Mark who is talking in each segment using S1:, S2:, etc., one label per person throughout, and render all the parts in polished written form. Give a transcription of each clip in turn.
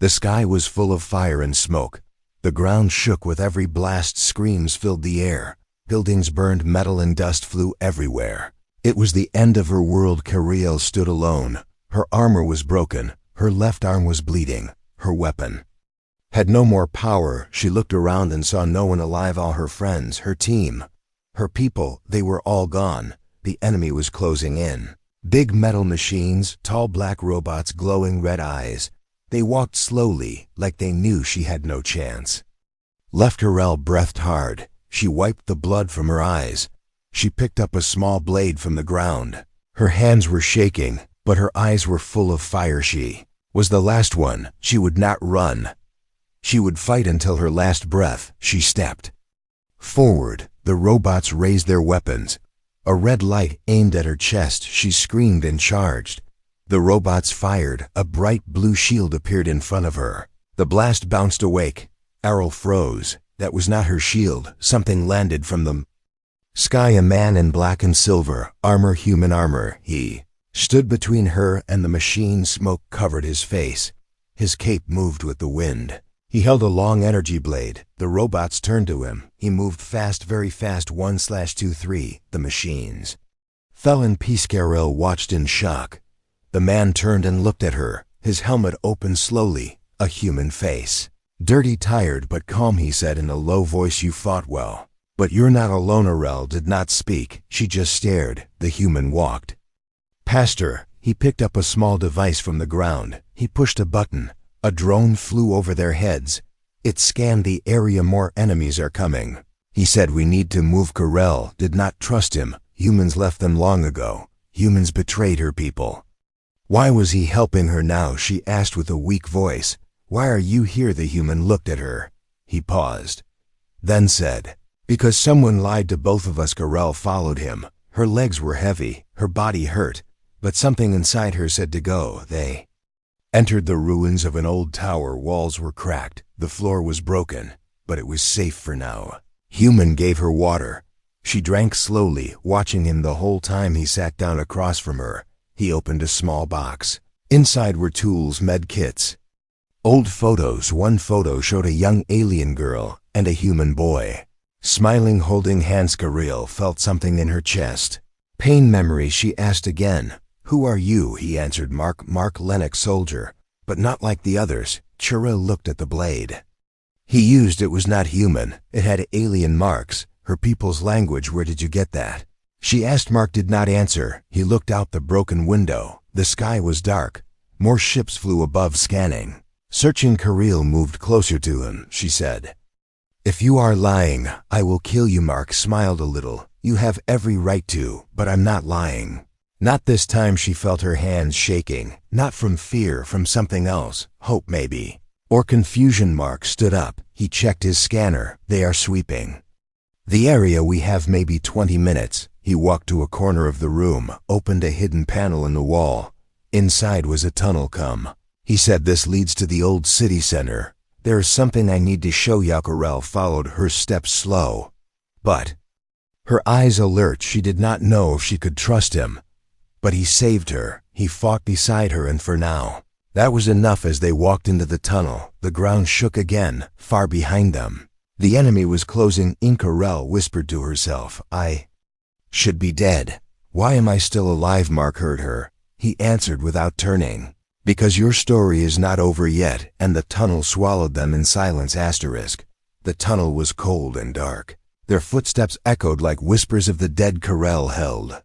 S1: The sky was full of fire and smoke. The ground shook with every blast. Screams filled the air. Buildings burned, metal and dust flew everywhere. It was the end of her world. Cariel stood alone. Her armor was broken. Her left arm was bleeding. Her weapon had no more power. She looked around and saw no one alive. All her friends, her team, her people, they were all gone. The enemy was closing in. Big metal machines, tall black robots, glowing red eyes. They walked slowly, like they knew she had no chance. Cariel breathed hard. She wiped the blood from her eyes. She picked up a small blade from the ground. Her hands were shaking, but her eyes were full of fire. She was the last one. She would not run. She would fight until her last breath. She stepped forward. The robots raised their weapons. A red light aimed at her chest. She screamed and charged. The robots fired. A bright blue shield appeared in front of her. The blast bounced awake. Arrow froze. That was not her shield. Something landed from the sky. A man in black and silver armor, human armor. He stood between her and the machine. Smoke covered his face. His cape moved with the wind. He held a long energy blade. The robots turned to him. He moved fast, very fast. 1/2, 3. The machines fell in peace. Cariel watched in shock. The man turned and looked at her. His helmet opened slowly. A human face. Dirty, tired, but calm, he said in a low voice, "You fought well. But you're not alone." Cariel did not speak. She just stared. The human walked past her. He picked up a small device from the ground. He pushed a button. A drone flew over their heads. It scanned the area. "More enemies are coming," he said. "We need to move." Cariel did not trust him. Humans left them long ago. Humans betrayed her people. Why was he helping her now? She asked with a weak voice. "Why are you here?" The human looked at her. He paused, then said, "Because someone lied to both of us." Cariel followed him. Her legs were heavy. Her body hurt. But something inside her said to go. They entered the ruins of an old tower. Walls were cracked. The floor was broken. But it was safe for now. Human gave her water. She drank slowly, watching him the whole time. He sat down across from her. He opened a small box. Inside were tools, med kits, old photos. One photo showed a young alien girl and a human boy, smiling, holding hands. Cariel felt something in her chest. Pain, memory. She asked again. "Who are you?" He answered, Mark Lennox, soldier, but not like the others." Cariel looked at the blade he used. It was not human. It had alien marks. Her people's language. "Where did you get that?" she asked. Mark did not answer. He looked out the broken window. The sky was dark. More ships flew above, scanning, searching. Cariel moved closer to him. She said, "If you are lying, I will kill you." Mark smiled a little. "You have every right to, but I'm not lying." Not this time. She felt her hands shaking. Not from fear, from something else. Hope, maybe. Or confusion. Mark stood up. He checked his scanner. "They are sweeping the area. We have maybe 20 minutes. He walked to a corner of the room, opened a hidden panel in the wall. Inside was a tunnel. "Come," he said. "This leads to the old city center. There is something I need to show you." Cariel followed, her steps slow, but her eyes alert. She did not know if she could trust him. But he saved her. He fought beside her, and for now, that was enough. As they walked into the tunnel, the ground shook again, far behind them. The enemy was closing in. Cariel whispered to herself, "I should be dead. Why am I still alive?" Mark heard her. He answered without turning, "Because your story is not over yet." And the tunnel swallowed them in silence. The tunnel was cold and dark. Their footsteps echoed like whispers of the dead. Cariel held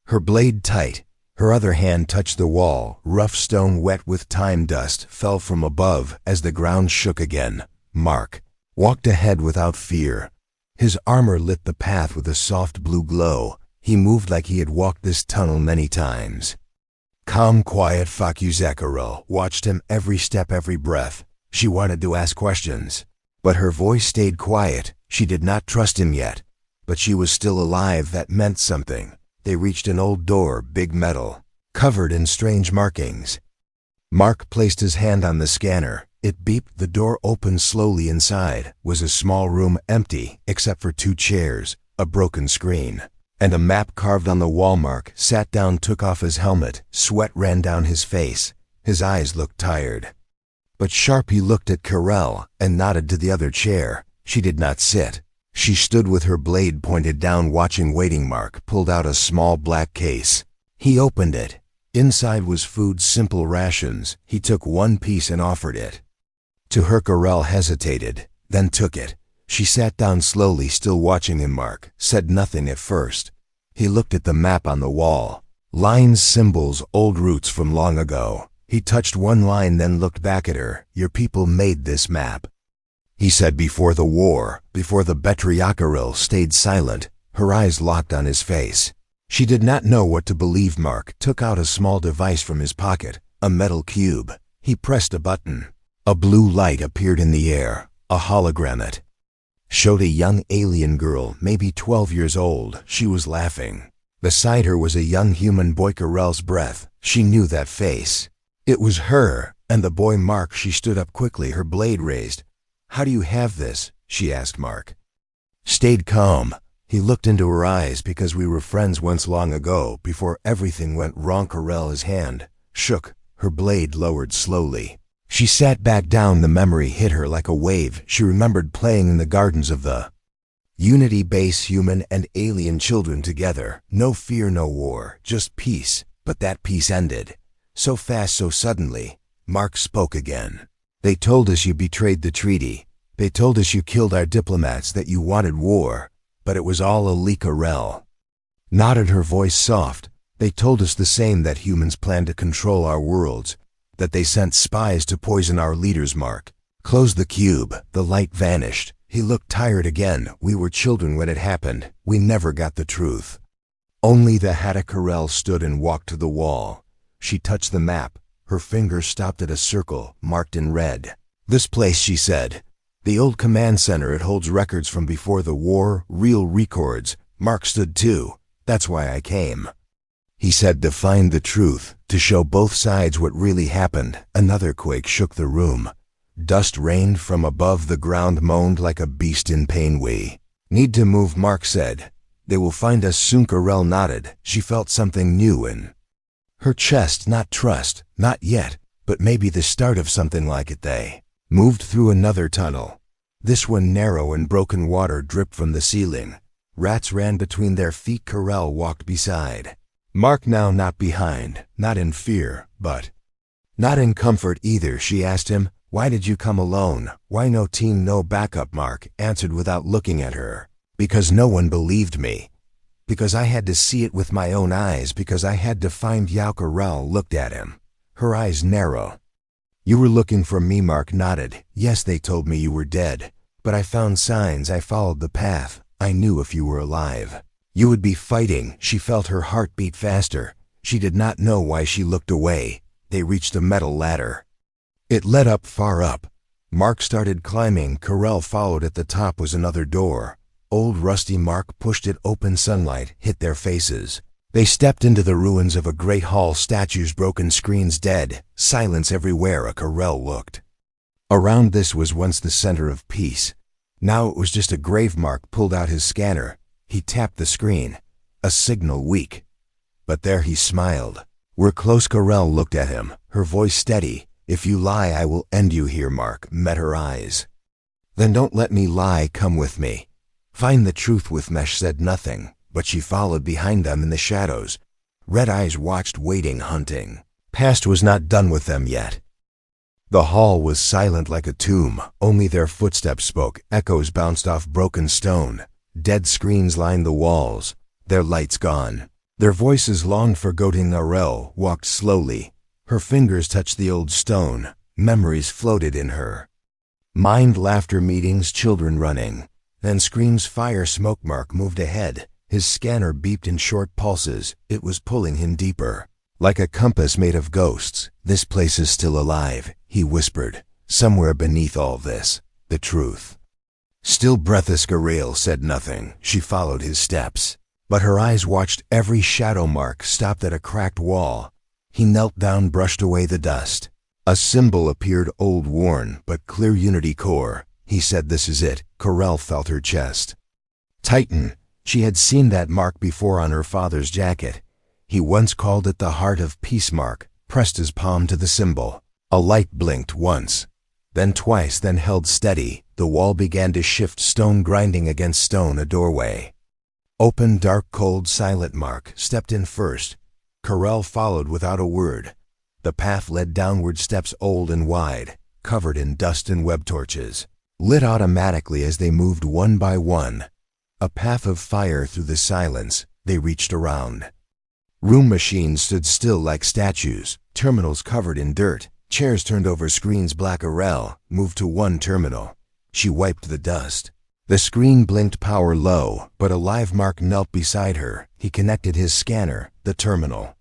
S1: her blade tight. Her other hand touched the wall. Rough stone, wet with time. Dust fell from above as the ground shook again. Mark walked ahead without fear. His armor lit the path with a soft blue glow. He moved like he had walked this tunnel many times. Calm, quiet. "Fuck you." Cariel watched him, every step, every breath. She wanted to ask questions, but her voice stayed quiet. She did not trust him yet, but she was still alive. That meant something. They reached an old door, big metal, covered in strange markings. Mark placed his hand on the scanner. It beeped. The door opened slowly. Inside was a small room, empty except for 2 chairs, a broken screen, and a map carved on the wall. Mark sat down, took off his helmet. Sweat ran down his face. His eyes looked tired. But Sharpie looked at Corel and nodded to the other chair. She did not sit. She stood with her blade pointed down, watching. Waiting. Mark pulled out a small black case. He opened it. Inside was food, simple rations. He took one piece and offered it to her. Corel hesitated, then took it. She sat down slowly, still watching him. Mark said nothing at first. He looked at the map on the wall. Lines, symbols, old routes from long ago. He touched one line, then looked back at her. Your people made this map, he said, before the war, before the Betriacaril. Stayed silent, her eyes locked on his face. She did not know what to believe. Mark took out a small device from his pocket, a metal cube. He pressed a button. A blue light appeared in the air. A hologram. It showed a young alien girl, maybe 12 years old. She was laughing. Beside her was a young human boy. Corel's breath. She knew that face. It was her and the boy. Mark. She stood up quickly, her blade raised. How do you have this? She asked. Mark stayed calm. He looked into her eyes. Because we were friends once, long ago, before everything went wrong. Corel, his hand shook. Her blade lowered slowly. She sat back down. The memory hit her like a wave. She remembered playing in the gardens of the Unity base, human and alien children together. No fear, no war, just peace. But that peace ended. So fast, so suddenly. Mark spoke again. They told us you betrayed the treaty. They told us you killed our diplomats, that you wanted war. But it was all a leak. Corel nodded, her voice soft. They told us the same, that humans planned to control our worlds, that they sent spies to poison our leaders. Mark closed the cube. The light vanished. He looked tired again. We were children when it happened. We never got the truth. Only the Hatta. Corel stood and walked to the wall. She touched the map. Her finger stopped at a circle marked in red. This place, she said. The old command center. It holds records from before the war, real records. Mark stood too. That's why I came, he said, to find the truth, to show both sides what really happened. Another quake shook the room. Dust rained from above. The ground moaned like a beast in pain. We need to move, Mark said. They will find us soon. Corel nodded. She felt something new in her chest. Not trust, not yet, but maybe the start of something like it. They moved through another tunnel. This one narrow, and broken water dripped from the ceiling. Rats ran between their feet. Corel walked beside Mark now, not behind, not in fear, but not in comfort either. She asked him, why did you come alone? Why no team, no backup? Mark answered without looking at her. Because no one believed me. Because I had to see it with my own eyes. Because I had to find Yao. Corel looked at him, her eyes narrow. You were looking for me? Mark nodded. Yes, they told me you were dead. But I found signs. I followed the path. I knew if you were alive, you would be fighting. She felt her heart beat faster. She did not know why she looked away. They reached a metal ladder. It led up, far up. Mark started climbing. Corel followed. At the top was another door. Old rusty. Mark pushed it open. Sunlight hit their faces. They stepped into the ruins of a great hall. Statues, broken screens, dead. Silence everywhere. Corel looked around. This was once the center of peace. Now it was just a grave. Mark pulled out his scanner. He tapped the screen. A signal weak. But there he smiled. We're close. Corel looked at him, her voice steady. If you lie, I will end you here. Mark met her eyes. Then don't let me lie. Come with me. Find the truth. With Mesh said nothing, but she followed behind them in the shadows. Red eyes watched, waiting, hunting. Past was not done with them yet. The hall was silent like a tomb. Only their footsteps spoke. Echoes bounced off broken stone. Dead screens lined the walls. Their lights gone. Their voices long forgotten. Corel walked slowly. Her fingers touched the old stone. Memories floated in her mind. Laughter, meetings, children running. Then screams, fire, smoke. Mark moved ahead. His scanner beeped in short pulses. It was pulling him deeper. Like a compass made of ghosts. This place is still alive, he whispered. Somewhere beneath all this, the truth. Still breathless. Corel said nothing. She followed his steps. But her eyes watched every shadow. Mark stopped at a cracked wall. He knelt down, brushed away the dust. A symbol appeared, old, worn, but clear. Unity core. He said, this is it. Corel felt her chest tighten. She had seen that mark before on her father's jacket. He once called it the heart of peace. Mark pressed his palm to the symbol. A light blinked once, Then twice, then held steady. The wall began to shift, stone grinding against stone, a doorway. Open, dark, cold, silent. Mark stepped in first. Carell followed without a word. The path led downward, steps old and wide, covered in dust and web torches, lit automatically as they moved one by one. A path of fire through the silence. They reached around. Room machines stood still like statues, terminals covered in dirt, chairs turned over, screens black. Carell moved to one terminal. She wiped the dust. The screen blinked, power low, but a live. Mark knelt beside her. He connected his scanner. The terminal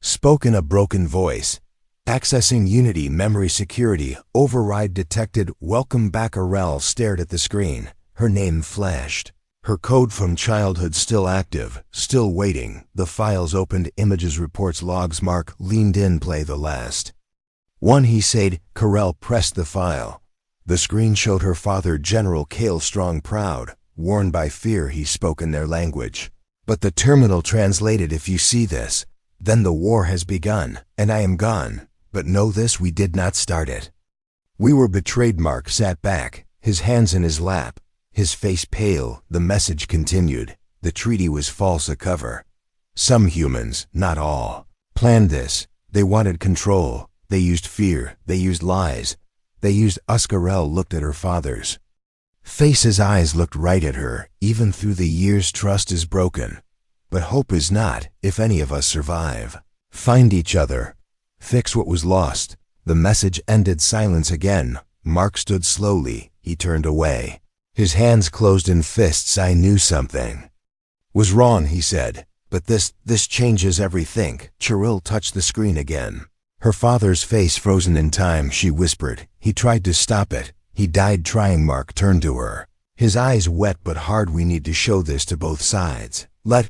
S1: spoke in a broken voice. Accessing Unity memory security. Override detected. Welcome back. Carell stared at the screen. Her name flashed. Her code from childhood still active, still waiting. The files opened. Images, reports, logs. Mark leaned in. Play the last one, he said. Carell pressed the file. The screen showed her father, General Cale, strong, proud, worn by fear. He spoke in their language. But the terminal translated, if you see this, then the war has begun, and I am gone. But know this, we did not start it. We were betrayed. Mark sat back, his hands in his lap, his face pale. The message continued. The treaty was false, a cover. Some humans, not all, planned this. They wanted control. They used fear. They used lies. They used us. Carell looked at her father's face. His eyes looked right at her. Even through the years, trust is broken. But hope is not. If any of us survive, find each other, fix what was lost. The message ended. Silence again. Mark stood slowly. He turned away. His hands closed in fists. I knew something was wrong, he said. But this changes everything. Carell touched the screen again. Her father's face frozen in time. She whispered. He tried to stop it. He died trying. Mark turned to her, his eyes wet but hard. We need to show this to both sides. Let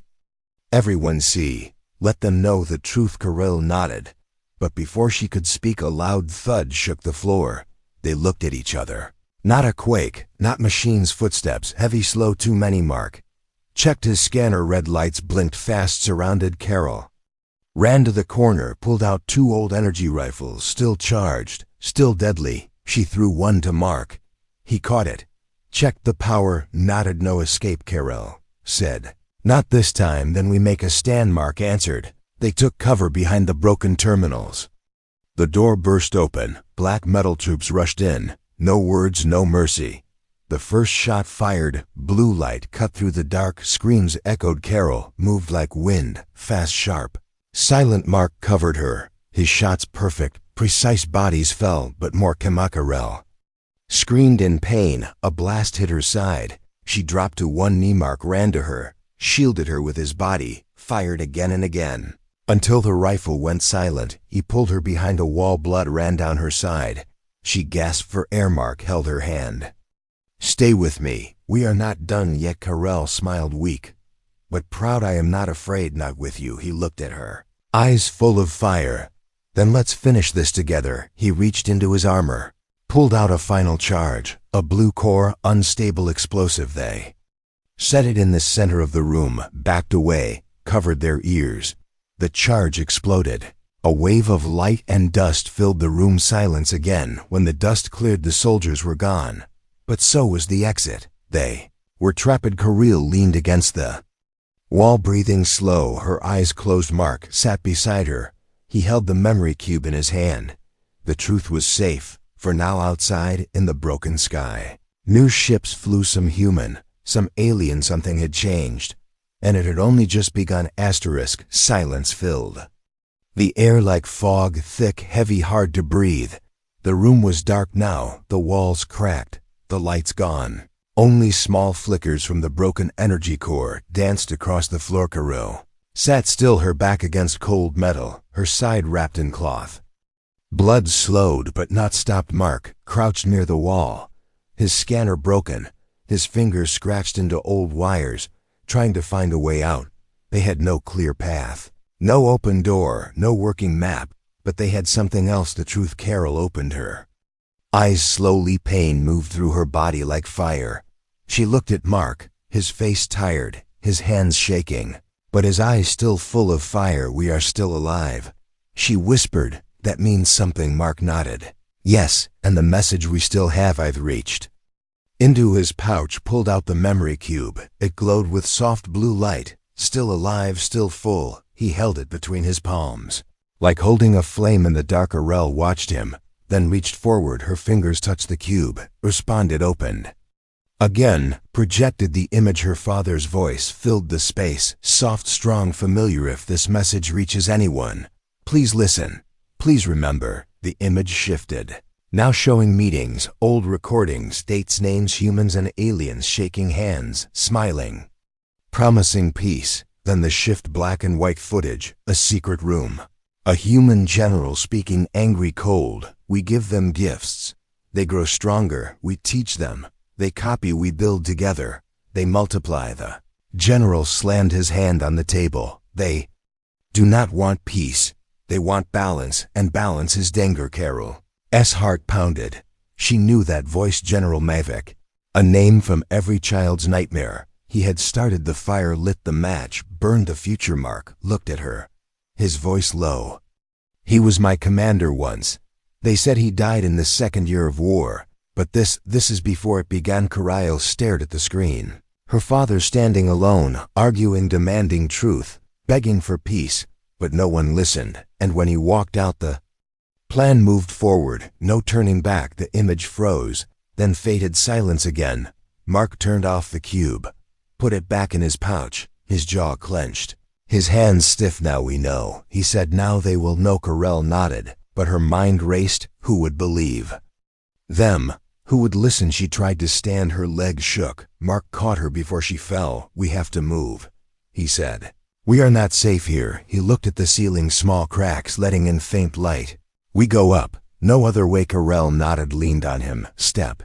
S1: everyone see. Let them know the truth. Carell nodded. But before she could speak, a loud thud shook the floor. They looked at each other. Not a quake, not machines' footsteps, heavy, slow, too many. Mark checked his scanner. Red lights blinked fast, surrounded Carell. Ran to the corner, pulled out 2 old energy rifles, still charged, still deadly. She threw one to Mark. He caught it. Checked the power, nodded. No escape, Carell said. Not this time. Then we make a stand, Mark answered. They took cover behind the broken terminals. The door burst open. Black metal troops rushed in. No words, no mercy. The first shot fired. Blue light cut through the dark. Screams echoed. Carell moved like wind, fast, sharp, silent. Mark covered her. His shots perfect, precise. Bodies fell, but more came. Carell screamed in pain. A blast hit her side. She dropped to one knee. Mark ran to her, shielded her with his body, fired again and again, until the rifle went silent. He pulled her behind a wall. Blood ran down her side. She gasped for air. Mark held her hand. Stay with me. We are not done yet. Carell smiled, weak but proud. I am not afraid. Not with you. He looked at her, eyes full of fire. Then let's finish this together. He reached into his armor, pulled out a final charge, a blue core, unstable explosive. They set it in the center of the room, backed away, covered their ears. The charge exploded. A wave of light and dust filled the room. Silence again. When the dust cleared, the soldiers were gone. But so was the exit. They were trapped. Carell leaned against the wall, breathing slow, her eyes closed. Mark sat beside her. He held the memory cube in his hand. The truth was safe, for now. Outside, in the broken sky, new ships flew. Some human, some alien. Something had changed, and it had only just begun. Silence filled the air like fog, thick, heavy, hard to breathe. The room was dark now, the walls cracked, the lights gone. Only small flickers from the broken energy core danced across the floor. Carell sat still, her back against cold metal, her side wrapped in cloth. Blood slowed but not stopped. Mark crouched near the wall, his scanner broken, his fingers scratched into old wires, trying to find a way out. They had no clear path, no open door, no working map, but they had something else. The truth. Carell opened her eyes slowly. Pain moved through her body like fire. She looked at Mark, his face tired, his hands shaking, but his eyes still full of fire. We are still alive, she whispered. That means something. Mark nodded. Yes, and the message we still have I've reached. Into his pouch pulled out the memory cube. It glowed with soft blue light. Still alive, still full, he held it between his palms. Like holding a flame in the dark, Arel watched him, then reached forward. Her fingers touched the cube. Responded, opened. Again, projected the image. Her father's voice filled the space. Soft, strong, familiar. If this message reaches anyone, please listen. Please remember. The image shifted. Now showing meetings, old recordings, dates, names, humans and aliens shaking hands, smiling, promising peace. Then the shift, black and white footage, a secret room. A human general speaking, angry, cold. We give them gifts. They grow stronger. We teach them. They copy. We build together. They multiply. The general slammed his hand on the table. They do not want peace. They want balance, and balance is danger. Carol's heart pounded. She knew that voice, General Mavic. A name from every child's nightmare. He had started the fire, lit the match, burned the future. Mark looked at her. His voice low. He was my commander once. They said he died in the second year of war. But this is before it began. Kariel stared at the screen. Her father standing alone, arguing, demanding truth, begging for peace. But no one listened, and when he walked out, the plan moved forward. No turning back. The image froze, then faded. Silence again. Mark turned off the cube, put it back in his pouch, his jaw clenched. His hands stiff. Now we know, he said. Now they will know. Karel nodded, but her mind raced. Who would believe them? Who would listen? She tried to stand. Her legs shook. Mark caught her before she fell. We have to move, he said. We are not safe here. He looked at the ceiling, small cracks letting in faint light. We go up. No other way. Karel nodded, leaned on him. Step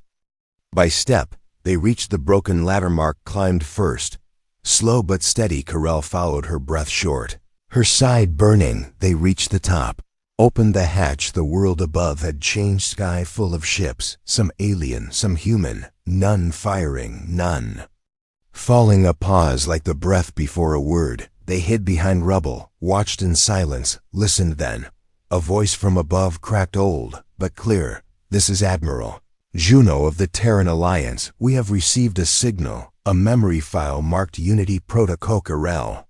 S1: by step, they reached the broken ladder. Mark climbed first. Slow but steady. Karel followed, her breath short, her side burning. They reached the top. Opened the hatch. The world above had changed. Sky full of ships. Some alien, some human. None firing, none falling. A pause, like the breath before a word. They hid behind rubble, watched in silence, listened. Then a voice from above cracked, old but clear. This is Admiral Juno of the Terran Alliance. We have received a signal, a memory file marked Unity Protocol. Karel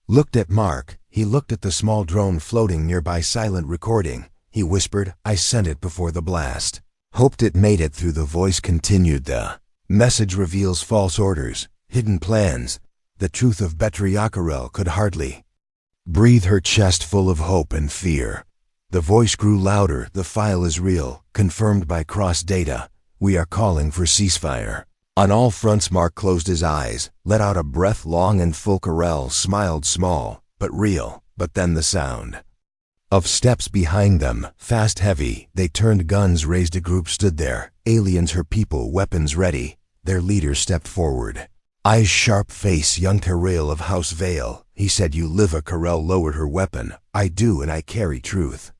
S1: looked at Mark. He looked at the small drone floating nearby. Silent recording. He whispered, I sent it before the blast. Hoped it made it through. The voice continued. The message reveals false orders, hidden plans. The truth of Karel could hardly breathe, her chest full of hope and fear. The voice grew louder. The file is real, confirmed by cross data. We are calling for ceasefire on all fronts. Mark closed his eyes, let out a breath, long and full. Karel smiled, small but real. But then the sound of steps behind them, fast, heavy. They turned, guns raised. A group stood there. Aliens, her people, weapons ready. Their leader stepped forward. Eyes sharp, face young. Karel of House Vale, he said. You live. Karel lowered her weapon. I do, and I carry truth.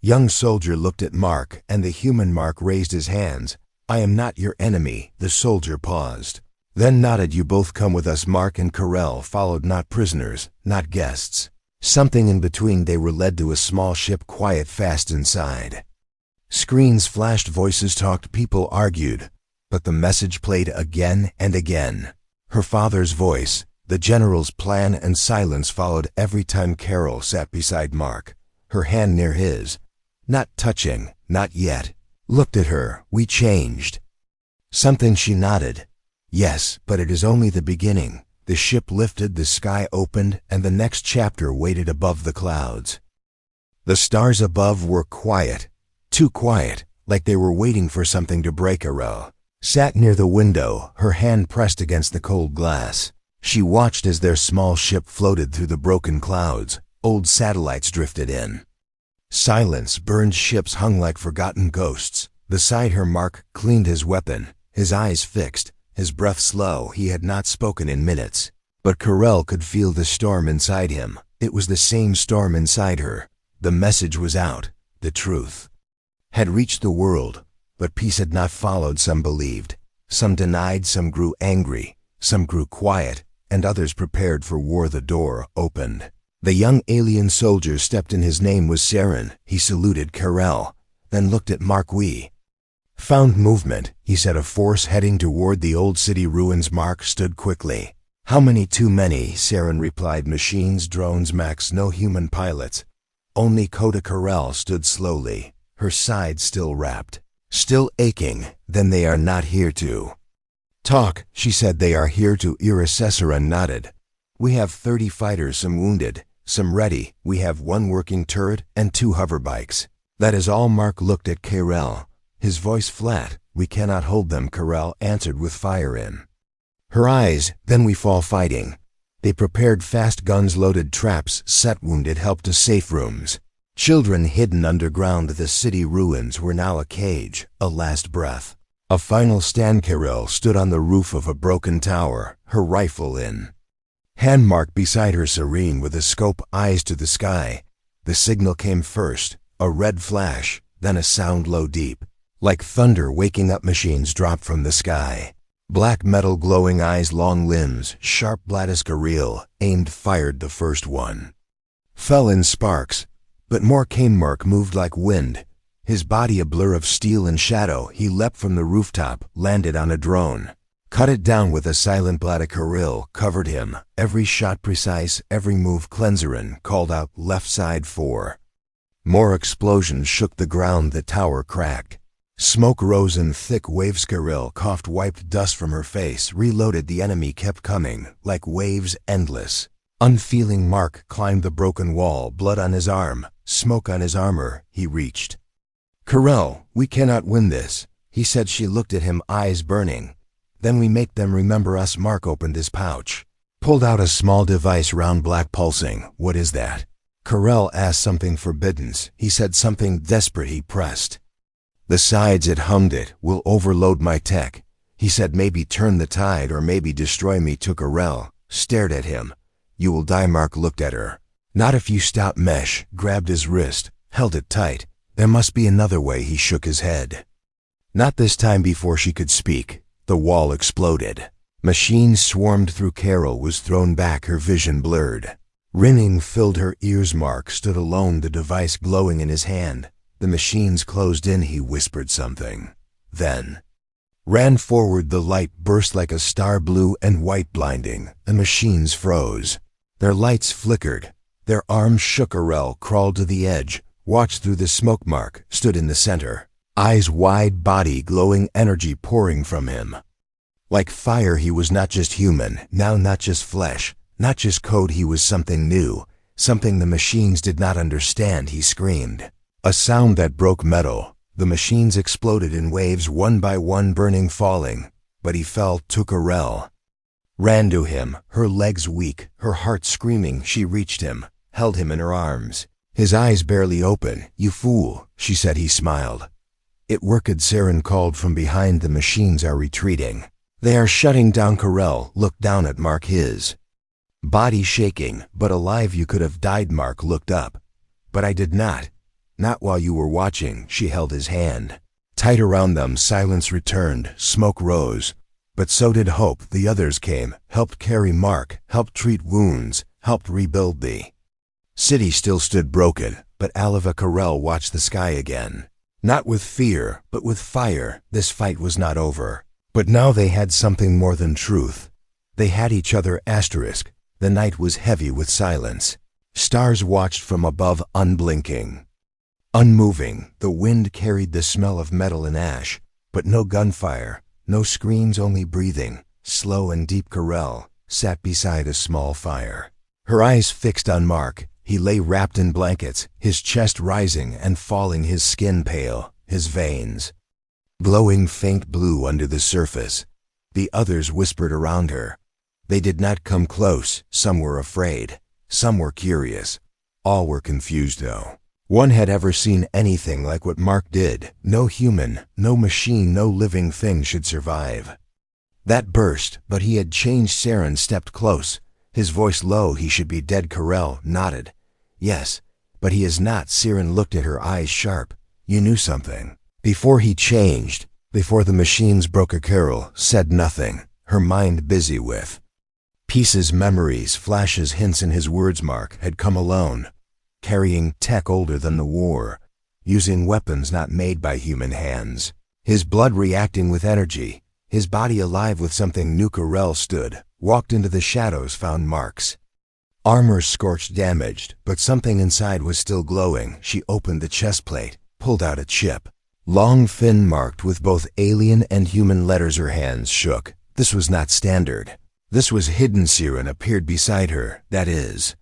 S1: Young soldier looked at Mark, and the human. Mark raised his hands. I am not your enemy. The soldier paused, then nodded. You both come with us. Mark and Karel followed, not prisoners, not guests. Something in between. They were led to a small ship, quiet, fast inside. Screens flashed, voices talked, people argued. But the message played again and again. Her father's voice, the general's plan, and silence followed every time. Carol sat beside Mark, her hand near his. Not touching, not yet. Looked at her. We changed something. She nodded. Yes, but it is only the beginning. The ship lifted, the sky opened, and the next chapter waited above the clouds. The stars above were quiet, too quiet, like they were waiting for something to break. Arel sat near the window, her hand pressed against the cold glass. She watched as their small ship floated through the broken clouds. Old satellites drifted in. Silence, burned ships hung like forgotten ghosts. Beside her, Mark cleaned his weapon, his eyes fixed, his breath slow. He had not spoken in minutes. But Karel could feel the storm inside him. It was the same storm inside her. The message was out. The truth had reached the world. But peace had not followed. Some believed, some denied, some grew angry, some grew quiet, and others prepared for war. The door opened. The young alien soldier stepped in. His name was Saren. He saluted Karel. then looked at Mark. "We found movement," he said. "A force heading toward the old city ruins." Mark stood quickly. "How many?" "Too many," Saren replied. "Machines, drones, mechs, no human pilots." Only Coda Carell stood slowly, her side still wrapped, still aching. "Then they are not here to talk," she said. "They are here to." Iracesaran nodded. "We have 30 fighters, some wounded, some ready. We have 1 working turret and 2 hoverbikes. That is all." Mark looked at Carell, his voice flat. "We cannot hold them," Carell answered with fire in her eyes. "Then we fall fighting." They prepared fast guns, loaded traps, set wounded, helped to safe rooms. Children hidden underground. The city ruins were now a cage, a last breath, a final stand. Carell stood on the roof of a broken tower, her rifle in hand. Mark beside her, serene with a scope, eyes to the sky. The signal came first, a red flash, then a sound low, deep, like thunder waking up. Machines dropped from the sky. Black metal, glowing eyes, long limbs, sharp bladis. Carell aimed, fired. The first one fell in sparks, but more came. Mark moved like wind, his body a blur of steel and shadow. He leapt from the rooftop, landed on a drone, cut it down with a silent blade. Carell covered him, every shot precise, every move. Cleanserin called out, "Left side 4." More explosions shook the ground. The tower cracked. Smoke rose in thick waves. Carell coughed, wiped dust from her face, reloaded. The enemy kept coming, like waves, endless, unfeeling. Mark climbed the broken wall, blood on his arm, smoke on his armor. He reached Carell. "We cannot win this," he said. She looked at him, eyes burning. "Then we make them remember us." Mark opened his pouch, pulled out a small device, round, black, pulsing. "What is that?" Carell asked. "Something forbidden," he said. "Something desperate." He pressed the sides. It hummed. "It will overload my tech," he said. "Maybe turn the tide, or maybe destroy me." Carell stared at him. "You will die." Mark looked at her. "Not if you stop." Mesh grabbed his wrist, held it tight. "There must be another way." He shook his head. "Not this time." Before she could speak, the wall exploded. Machines swarmed through. Carell was thrown back, her vision blurred. Ringing filled her ears. Mark stood alone, the device glowing in his hand. The machines closed in. He whispered something, then ran forward. The light burst like a star, blue and white, blinding. The machines froze. Their lights flickered. Their arms shook. Carell crawled to the edge, watched through the smoke. Mark stood in the center, eyes wide, body glowing, energy pouring from him like fire. He was not just human, now not just flesh, not just code. He was something new, something the machines did not understand. He screamed, a sound that broke metal. The machines exploded in waves, one by one, burning, falling. But he fell. Carell ran to him, her legs weak, her heart screaming. She reached him, held him in her arms, his eyes barely open. "You fool," she said. He smiled. "It worked." Saren called from behind. "The machines are retreating. They are shutting down." Carell looked down at Mark, his body shaking, but alive. "You could have died." Mark looked up. "But I did not. Not while you were watching." She held his hand tight around them. Silence returned. Smoke rose. But so did hope. The others came, helped carry Mark, helped treat wounds, helped rebuild. The city still stood broken, but Aliva. Carell watched the sky again. Not with fear, but with fire. This fight was not over. But now they had something more than truth. They had each other. Asterisk. The night was heavy with silence. Stars watched from above, unblinking, unmoving. The wind carried the smell of metal and ash, but no gunfire, no screams, only breathing, slow and deep. Carell sat beside a small fire, her eyes fixed on Mark. He lay wrapped in blankets, his chest rising and falling, his skin pale, his veins glowing faint blue under the surface. The others whispered around her. They did not come close. Some were afraid, some were curious. All were confused, though. One had ever seen anything like what Mark did. No human, no machine, no living thing should survive that burst. But he had changed. Saren stepped close, his voice low. "He should be dead." Carell nodded. "Yes, but he is not." Saren looked at her, eyes sharp. "You knew something before he changed, before the machines broke." Carell said nothing, her mind busy with pieces, memories, flashes, hints in his words. Mark had come alone, carrying tech older than the war. using weapons not made by human hands. His blood reacting with energy, his body alive with something new. Carell stood, walked into the shadows, found Mark's armor scorched, damaged, but something inside was still glowing. She opened the chest plate, pulled out a chip. Long fin marked with both alien and human letters. Her hands shook. This was not standard. This was hidden. Siren appeared beside her. That is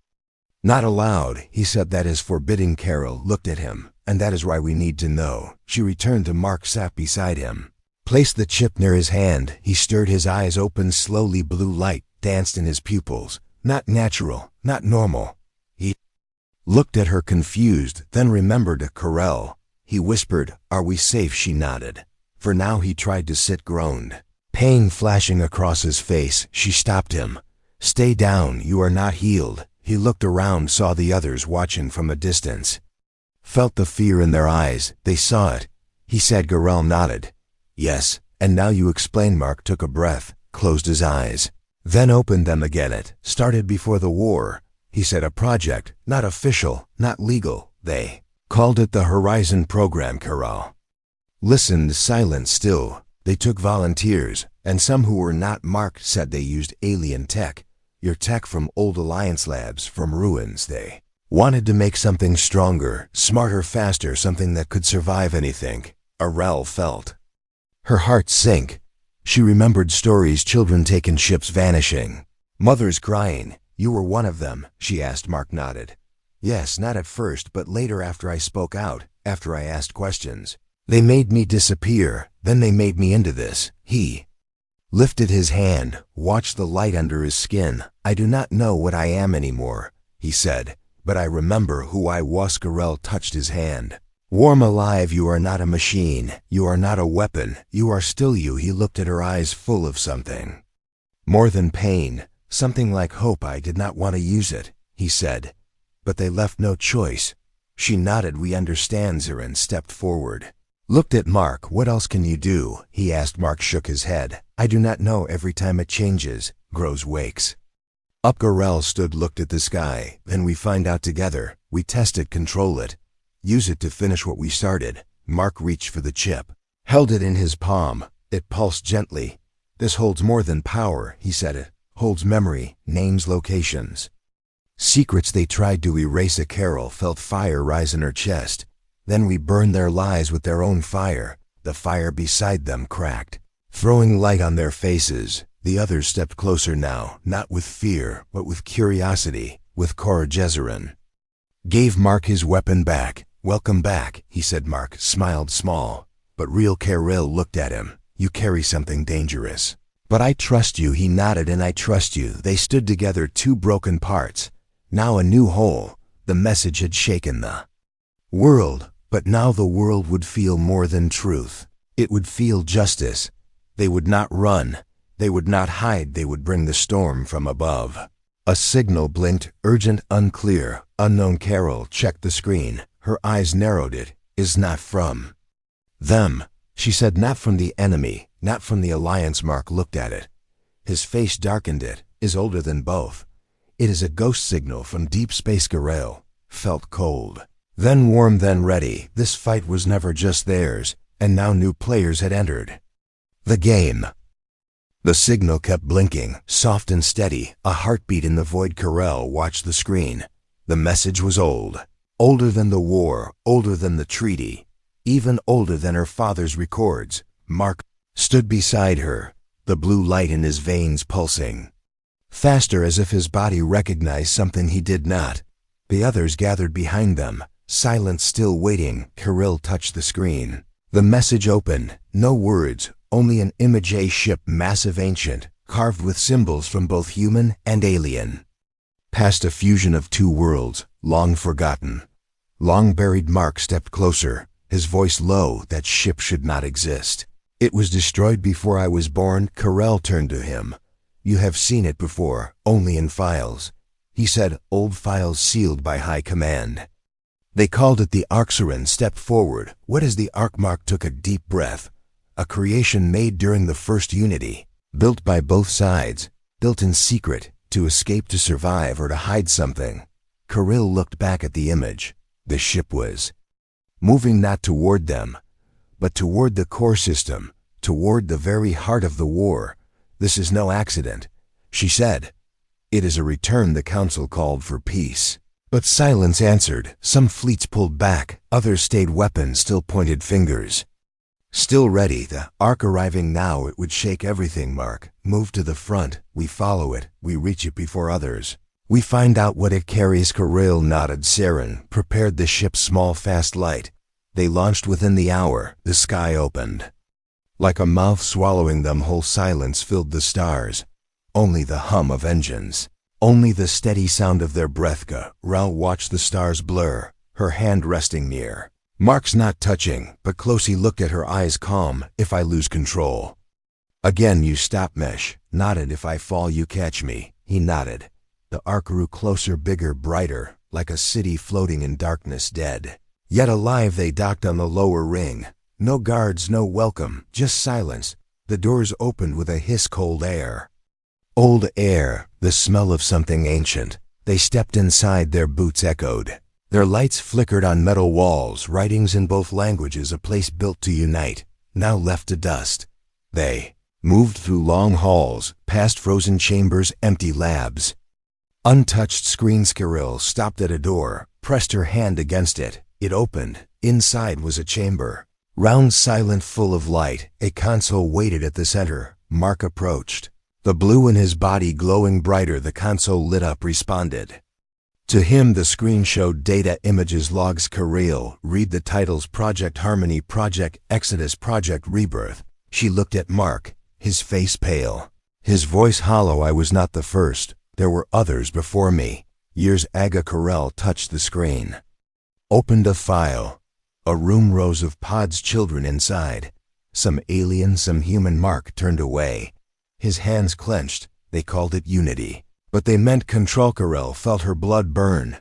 S1: not allowed, he said. That is forbidding. Carell looked at him. And that is why we need to know. She returned to Mark, sat beside him, placed the chip near his hand. He stirred, his eyes opened slowly. Blue light danced in his pupils. Not natural, not normal. He looked at her confused, then remembered Carell. He whispered, "Are we safe?" She nodded. For now he tried to sit, groaned. Pain flashing across his face. She stopped him. "Stay down, you are not healed." He looked around, saw the others watching from a distance. Felt the fear in their eyes. They saw it. He said. Carell nodded. "Yes, and now you explain." Mark took a breath, closed his eyes, then opened them again. It started before the war. He said, a project, not official, not legal. They called it the Horizon Program. Carell listened, silent still. They took volunteers, and some who were not. Mark said they used alien tech. Your tech from old Alliance labs, from ruins. They wanted to make something stronger, smarter, faster, something that could survive anything. Carell felt her heart sink. She remembered stories, children taken, ships vanishing, mothers crying. "You were one of them?" she asked. Mark nodded. "Yes, not at first, but later, after I spoke out, after I asked questions. They made me disappear, then they made me into this." He lifted his hand, watched the light under his skin. "I do not know what I am anymore," he said, "but I remember who I was." Carell touched his hand. "Warm, alive. You are not a machine. You are not a weapon. You are still you." He looked at her eyes, full of something more than pain, something like hope. "I did not want to use it," he said, "but they left no choice." She nodded. "We understand." Siren stepped forward, looked at Mark. "What else can you do?" he asked. Mark shook his head. "I do not know. Every time it changes, grows, wakes up." Carell stood, looked at the sky. "Then we find out together. We test it, control it, use it to finish what we started." Mark reached for the chip, held it in his palm. It pulsed gently. "This holds more than power," he said. "It holds memory, names, locations, secrets they tried to erase." Carell felt fire rise in her chest. "Then we burned their lives with their own fire." The fire beside them cracked, throwing light on their faces. The others stepped closer now, not with fear, but with curiosity, with courage. Siren gave Mark his weapon back. "Welcome back," he said. Mark smiled, small but real. Carell looked at him. "You carry something dangerous, but I trust you." He nodded. "And I trust you." They stood together, two broken parts, now a new whole. The message had shaken the world, but now the world would feel more than truth. It would feel justice. They would not run. They would not hide. They would bring the storm from above. A signal blinked, urgent, unclear, unknown. Carell checked the screen. Her eyes narrowed. "It is not from them," she said. "Not from the enemy, not from the Alliance." Mark looked at it. His face darkened. "It is older than both. It is a ghost signal from deep space." Carell felt cold, then warm, then ready. This fight was never just theirs, and now new players had entered the game. The signal kept blinking, soft and steady, a heartbeat in the void. Carell watched the screen. The message was old. Older than the war, older than the treaty, even older than her father's records. Mark stood beside her, the blue light in his veins pulsing faster, as if his body recognized something he did not. The others gathered behind them, silent, still waiting. Carell touched the screen. The message opened. No words, only an image. A ship, massive, ancient, carved with symbols from both human and alien. Past a fusion of two worlds, long forgotten, long buried. Mark stepped closer, his voice low. "That ship should not exist. It was destroyed before I was born." Carell turned to him. "You have seen it before, only in files," he said. "Old files sealed by high command. They called it the Ark." Siren stepped forward. "What is the Ark?" Mark took a deep breath. "A creation made during the first unity, built by both sides, built in secret, to escape, to survive, or to hide something." Carell looked back at the image. The ship was moving not toward them, but toward the core system, toward the very heart of the war. This is no accident, she said. It is a return. The council called for peace. But silence answered. Some fleets pulled back, others stayed, weapons still pointed fingers. Still ready, the ark arriving now, it would shake everything. Mark, move to the front, we follow it, we reach it before others. We find out what it carries. Kirill nodded. Saren prepared the ship's small fast light. They launched within the hour. The sky opened. Like a mouth swallowing them whole, silence filled the stars. Only the hum of engines. Only the steady sound of their breath. Kirill watched the stars blur, her hand resting near. Mark's not touching, but close. He looked at her eyes, calm. If I lose control again, you stop. Mesh nodded. If I fall, you catch me. He nodded. The ark grew closer, bigger, brighter, like a city floating in darkness, dead, yet alive. They docked on the lower ring. No guards, no welcome, just silence. The doors opened with a hiss. Cold air. Old air, the smell of something ancient. They stepped inside. Their boots echoed. Their lights flickered on metal walls, writings in both languages. A place built to unite, now left to dust. They moved through long halls, past frozen chambers, empty labs, untouched screens. Kirill stopped at a door, pressed her hand against it. It opened. Inside was a chamber. Round, silent, full of light. A console waited at the center. Mark approached. The blue in his body glowing brighter. The console lit up, responded. To him the screen showed data, images, logs. Kirill, read the titles: Project Harmony, Project Exodus, Project Rebirth. She looked at Mark, his face pale, his voice hollow. I was not the first. There were others before me. Years ago. Kirill touched the screen. Opened a file. A room, rows of pods, children inside. Some alien, some human. Mark turned away. His hands clenched. They called it unity, but they meant control. Kirill felt her blood burn.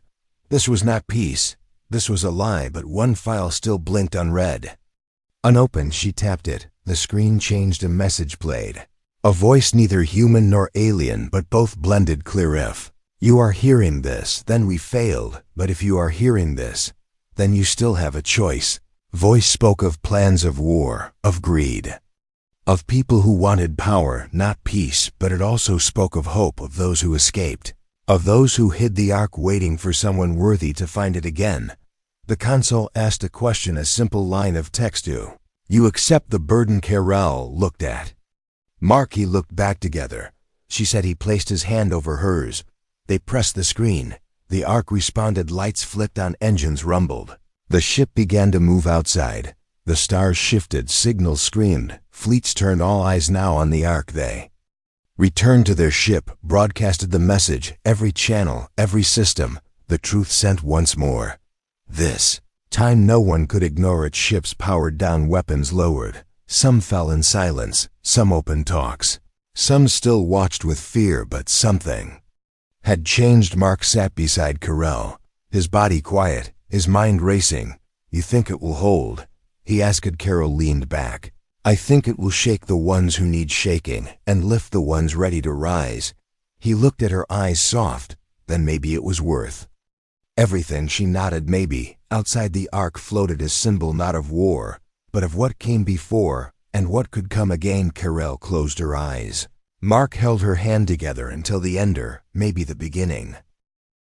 S1: This was not peace. This was a lie. But one file still blinked unread. Unopened. She tapped it. The screen changed. A message played. A voice, neither human nor alien, but both blended. Clear. If you are hearing this, then we failed. But if you are hearing this, then you still have a choice. Voice spoke of plans of war, of greed, of people who wanted power, not peace. But it also spoke of hope, of those who escaped, of those who hid the ark, waiting for someone worthy to find it again. The console asked a question, a simple line of text: Do you accept the burden? Kirill looked at Mark. He looked back. Together, she said. He placed his hand over hers. They pressed the screen. The ark responded. Lights flicked on, engines rumbled. The ship began to move outside. The stars shifted, signals screamed. Fleets turned, all eyes now on the ark. They returned to their ship, broadcasted the message, every channel, every system. The truth sent once more. This time no one could ignore it. Ships powered down, weapons lowered. Some fell in silence, some opened talks. Some still watched with fear, but something had changed. Mark sat beside Kirill, his body quiet, his mind racing. You think it will hold? He asked. Kirill leaned back. I think it will shake the ones who need shaking, and lift the ones ready to rise. He looked at her, eyes soft. Then maybe it was worth everything. She nodded. Maybe. Outside the ark floated a symbol, not of war, but of what came before, and what could come again. Kirill closed her eyes. Mark held her hand together until the ender, maybe the beginning.